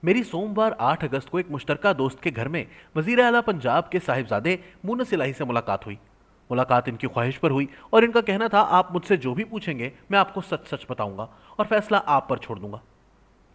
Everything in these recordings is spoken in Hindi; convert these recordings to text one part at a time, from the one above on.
मेरी सोमवार 8 अगस्त को एक मुश्तरका दोस्त के घर में वजीर आला पंजाब के साहिबजादे मुनस इलाही से मुलाकात हुई। मुलाकात इनकी ख्वाहिश पर हुई और इनका कहना था, आप मुझसे जो भी पूछेंगे मैं आपको सच सच बताऊंगा और फैसला आप पर छोड़ दूंगा।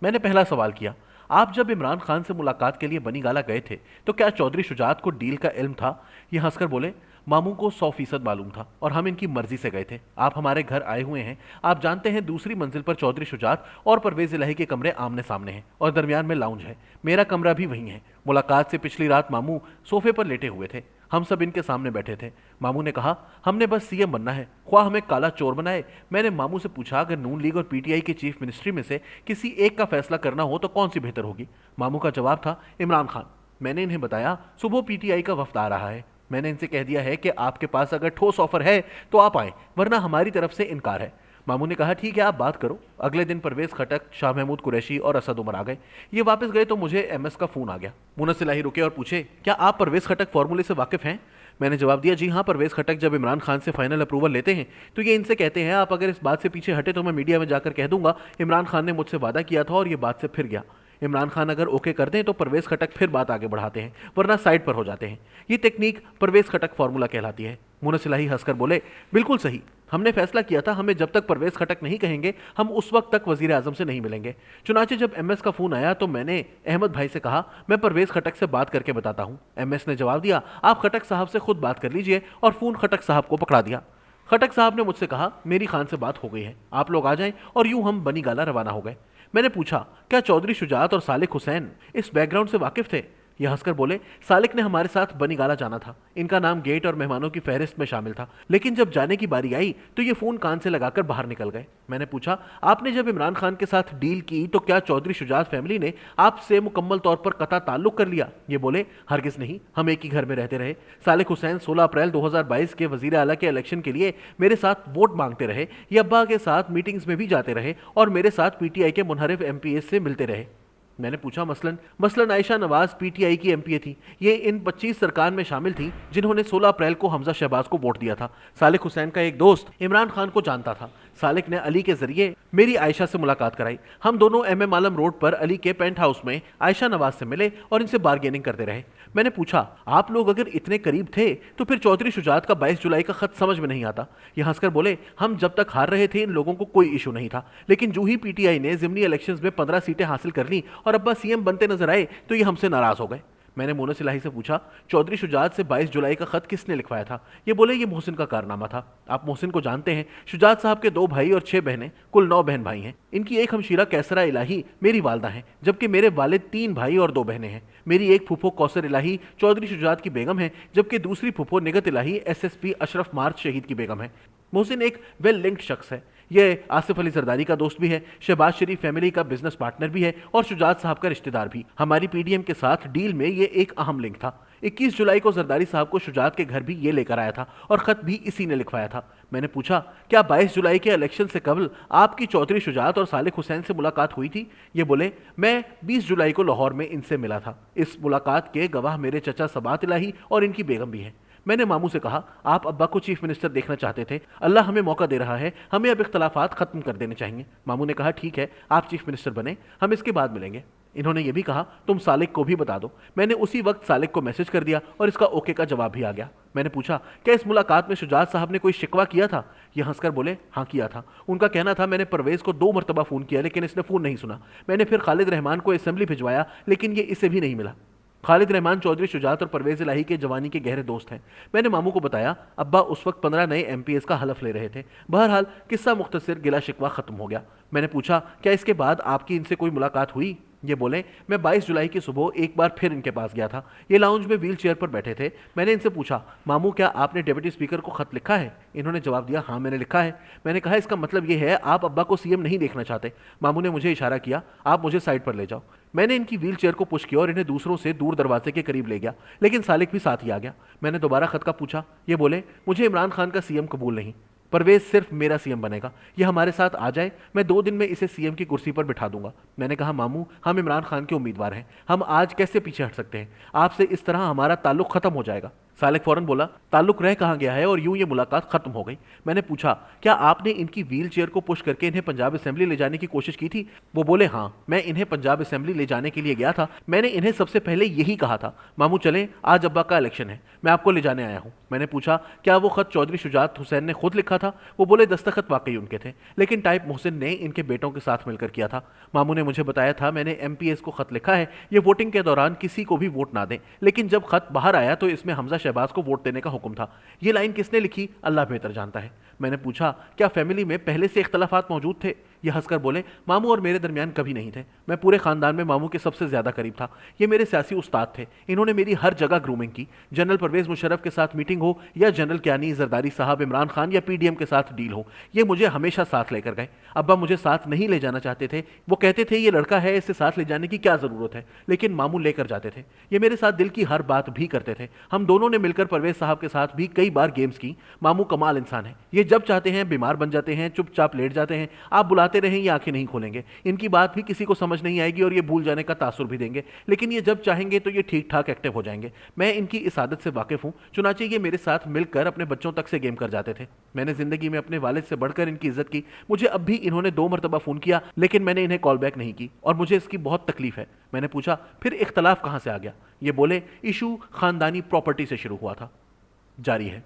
मैंने पहला सवाल किया, आप जब इमरान खान से मुलाकात के लिए बनी गाला गए थे तो क्या चौधरी शुजात को डील का इल्म था? ये हंसकर बोले, मामू को 100% मालूम था और हम इनकी मर्जी से गए थे। आप हमारे घर आए हुए हैं, आप जानते हैं दूसरी मंजिल पर चौधरी शुजात और परवेज इलाही के कमरे आमने सामने हैं और दरमियान में लाउंज है। मेरा कमरा भी वहीं है। मुलाकात से पिछली रात मामू सोफे पर लेटे हुए थे, हम सब इनके सामने बैठे थे। मामू ने कहा, हमने बस सीएम बनना है, ख्वाह हमें काला चोर बनाए। मैंने मामू से पूछा, अगर नून लीग और पीटीआई की चीफ मिनिस्ट्री में से किसी एक का फैसला करना हो तो कौन सी बेहतर होगी? मामू का जवाब था, इमरान खान। मैंने इन्हें बताया, सुबह पीटीआई का वफ्द आ रहा है। मैंने इनसे कह दिया है कि आपके पास अगर ठोस ऑफर है तो आप आए, वरना हमारी तरफ से इनकार है। मामू ने कहा, ठीक है, आप बात करो। अगले दिन परवेज खटक, शाह महमूद कुरैशी और असद उमर आ गए। ये वापस गए तो मुझे एमएस का फोन आ गया। मुनस इलाही रुके और पूछे, क्या आप परवेज खटक फॉर्मूले से वाकिफ हैं? मैंने जवाब दिया, जी हाँ, परवेज खटक जब इमरान खान से फाइनल अप्रूवल लेते हैं तो ये इनसे कहते हैं, आप अगर इस बात से पीछे हटे तो मैं मीडिया में जाकर कह दूंगा इमरान खान ने मुझसे वादा किया था और ये बात से फिर गया। इमरान खान अगर ओके कर दें तो परवेज खटक फिर बात आगे बढ़ाते हैं, वरना साइड पर हो जाते हैं। ये टेक्निक परवेज खटक फॉर्मूला कहलाती है। मुनस इलाही हंसकर बोले, बिल्कुल सही। हमने फैसला किया था, हमें जब तक परवेज खटक नहीं कहेंगे हम उस वक्त तक वजीर आजम से नहीं मिलेंगे। चुनाचे जब एमएस का फोन आया तो मैंने अहमद भाई से कहा, मैं परवेज खटक से बात करके बताता हूं। एमएस ने जवाब दिया, आप खटक साहब से खुद बात कर लीजिए, और फोन खटक साहब को पकड़ा दिया। खटक साहब ने मुझसे कहा, मेरी खान से बात हो गई है, आप लोग आ जाएं, और यूं हम बनी गाला रवाना हो गए। मैंने पूछा, क्या चौधरी शुजात और सालिक हुसैन इस बैकग्राउंड से वाकिफ थे? यह हंसकर बोले, सालिक ने हमारे साथ बनी गाला जाना था, इनका नाम गेट और मेहमानों की फहरिस्त में शामिल था, लेकिन जब जाने की बारी आई तो ये फोन कान से लगाकर बाहर निकल गए। मैंने पूछा, आपने जब इमरान खान के साथ डील की तो क्या चौधरी शुजात फैमिली ने आपसे मुकम्मल तौर पर कता ताल्लुक कर लिया? ये बोले, हरगिज नहीं, हम एक ही घर में रहते रहे। सालिक हुसैन 16 अप्रैल 2022 के वजीर आला के इलेक्शन के लिए मेरे साथ वोट मांगते रहे, ये अब्बा के साथ मीटिंग्स में भी जाते रहे और मेरे साथ पीटीआई के मुनहरिफ एमपीएस से मिलते रहे। मैंने पूछा, मसलन आयशा नवाज पीटीआई की एमपीए थी, ये इन 25 सरकार में शामिल थी जिन्होंने 16 अप्रैल को हमजा शहबाज को वोट दिया था। सालिक हुसैन का एक दोस्त इमरान खान को जानता था। सालिक ने अली के जरिए मेरी आयशा से मुलाकात कराई। हम दोनों एमएम आलम रोड पर अली के पेंट हाउस में आयशा नवाज से मिले और इनसे बार्गेनिंग करते रहे। मैंने पूछा, आप लोग अगर इतने करीब थे तो फिर चौधरी शुजात का 22 जुलाई का खत समझ में नहीं आता? ये हंसकर बोले, हम जब तक हार रहे थे इन लोगों को कोई इशू नहीं था, लेकिन जो ही पीटीआई ने जिमनी इलेक्शंस में 15 सीटें हासिल कर ली और अब्बा सीएम बनते नजर आए तो ये हमसे नाराज हो गए। मैंने मुनस इलाही से पूछा, चौधरी शुजात से 22 जुलाई का खत किसने लिखवाया था? ये बोले, ये मोहसिन का कारनामा था। आप मोहसिन को जानते हैं, शुजात साहब के 2 भाई और 6 बहनें, कुल 9 बहन भाई हैं। इनकी एक हमशीरा कैसरा इलाही मेरी वालदा हैं, जबकि मेरे वालिद 3 भाई और 2 बहनें हैं। मेरी एक फूफो कौसर इलाही चौधरी शुजात की बेगम है, जबकि दूसरी फूफो निगत इलाही एसएसपी अशरफ मार्च शहीद की बेगम है। मोहसिन एक वेल लिंक्ड शख्स है, ये आसिफ अली जरदारी का दोस्त भी है, शहबाज शरीफ फैमिली का बिजनेस पार्टनर भी है और शुजात साहब का रिश्तेदार भी। हमारी पीडीएम के साथ डील में ये एक अहम लिंक था। 21 जुलाई को जरदारी साहब को शुजात के घर भी ये लेकर आया था और खत भी इसी ने लिखवाया था। मैंने पूछा, क्या 22 जुलाई के इलेक्शन से कबल आपकी चौधरी शुजात और सालिक हुसैन से मुलाकात हुई थी? ये बोले, मैं 20 जुलाई को लाहौर में इनसे मिला था। इस मुलाकात के गवाह मेरे चचा सबात इलाही और इनकी बेगम भी है। मैंने मामू से कहा, आप अब्बा को चीफ मिनिस्टर देखना चाहते थे, अल्लाह हमें मौका दे रहा है, हमें अब इख्तलाफात खत्म कर देने चाहिए। मामू ने कहा, ठीक है, आप चीफ मिनिस्टर बने, हम इसके बाद मिलेंगे। इन्होंने ये भी कहा, तुम सालिक को भी बता दो। मैंने उसी वक्त सालिक को मैसेज कर दिया और इसका ओके का जवाब भी आ गया। मैंने पूछा, क्या इस मुलाकात में शुजात साहब ने कोई शिकवा किया था? ये हंसकर बोले, हाँ किया था। उनका कहना था, मैंने परवेज को 2 मरतबा फ़ोन किया लेकिन इसने फ़ोन नहीं सुना। मैंने फिर खालिद रहमान को असेंबली भिजवाया लेकिन ये इसे भी नहीं मिला। खालिद रहमान चौधरी शुजात और परवेज इलाही के जवानी के गहरे दोस्त हैं। मैंने मामू को बताया, अब्बा उस वक्त 15 नए एमपीएस का हलफ ले रहे थे। बहरहाल किस्सा मुख्तसर, गिला शिकवा खत्म हो गया। मैंने पूछा, क्या इसके बाद आपकी इनसे कोई मुलाकात हुई? ये बोले, मैं 22 जुलाई की सुबह एक बार फिर इनके पास गया था। ये लाउंज में व्हील चेयर पर बैठे थे। मैंने इनसे पूछा, मामू क्या आपने डिप्टी स्पीकर को खत लिखा है? इन्होंने जवाब दिया, हाँ मैंने लिखा है। मैंने कहा, इसका मतलब ये है आप अब्बा को सीएम नहीं देखना चाहते? मामू ने मुझे इशारा किया, आप मुझे साइड पर ले जाओ। मैंने इनकी व्हील चेयर को पुश किया और इन्हें दूसरों से दूर दरवाजे के करीब ले गया, लेकिन सालिक भी साथ ही आ गया। मैंने दोबारा खत का पूछा। ये बोले, मुझे इमरान खान का सीएम कबूल नहीं, परवेज सिर्फ मेरा सीएम बनेगा। ये हमारे साथ आ जाए, मैं 2 दिन में इसे सीएम की कुर्सी पर बिठा दूंगा। मैंने कहा, मामू हम इमरान खान के उम्मीदवार हैं, हम आज कैसे पीछे हट सकते हैं? आपसे इस तरह हमारा ताल्लुक खत्म हो जाएगा। सालेक फौरन बोला, ताल्लुक रह कहाँ गया है, और यूं ये मुलाकात खत्म हो गई। मैंने पूछा, क्या आपने इनकी व्हील चेयर को पुश करके इन्हें पंजाब असेंबली ले जाने की कोशिश की थी? वो बोले, हाँ, मैं इन्हें पंजाब असेंबली ले जाने के लिए गया था। मैंने इन्हें सबसे पहले यही कहा था, मामू चलें, आज अब्बा का इलेक्शन है, मैं आपको ले जाने आया हूँ। मैंने पूछा, क्या वो खत चौधरी शुजात हुसैन ने खुद लिखा था? वो बोले, दस्तखत वाकई उनके थे, लेकिन टाइप मोहसिन ने इनके बेटों के साथ मिलकर किया था। मामू ने मुझे बताया था, मैंने एमपीएस को खत लिखा है, ये वोटिंग के दौरान किसी को भी वोट ना दें, लेकिन जब खत बाहर आया तो इसमें हमजा शहबाज को वोट देने का हुक्म था। ये लाइन किसने लिखी, अल्लाह बेहतर जानता है। मैंने पूछा, क्या फैमिली में पहले से इख्तलाफात मौजूद थे? ये हंसकर बोले, मामू और मेरे दरमियान कभी नहीं थे, मैं पूरे खानदान में मामू के सबसे ज्यादा करीब था। ये मेरे सियासी उस्ताद थे, इन्होंने मेरी हर जगह ग्रूमिंग की। जनरल परवेज मुशर्रफ के साथ मीटिंग हो या जनरल क्यानी, जरदारी साहब, इमरान खान या पीडीएम के साथ डील हो, ये मुझे हमेशा साथ लेकर गए। अब्बा मुझे साथ नहीं ले जाना चाहते थे, वो कहते थे ये लड़का है, इसे साथ ले जाने की क्या जरूरत है, लेकिन मामू लेकर जाते थे। ये मेरे साथ दिल की हर बात भी करते थे। हम दोनों ने मिलकर परवेज साहब के साथ भी कई बार गेम्स की। मामू कमाल इंसान है, ये जब चाहते हैं बीमार बन जाते हैं, चुपचाप लेट जाते हैं, आप बुलाते रहें ये आंखें नहीं खोलेंगे, इनकी बात भी किसी को समझ नहीं आएगी और ये भूल जाने का तासुर भी देंगे, लेकिन ये जब चाहेंगे तो ये ठीक ठाक एक्टिव हो जाएंगे। मैं इनकी इस आदत से वाकिफ हूँ, चुनाचे ये मेरे साथ मिलकर अपने बच्चों तक से गेम कर जाते थे। मैंने जिंदगी में अपने वालिद से बढ़कर इनकी इज्जत की। मुझे अब भी इन्होंने 2 मरतबा फोन किया, लेकिन मैंने इन्हें कॉल बैक नहीं की और मुझे इसकी बहुत तकलीफ है। मैंने पूछा, फिर इख्तलाफ कहां से आ गया? ये बोले, इशू खानदानी प्रॉपर्टी से शुरू हुआ था। जारी है।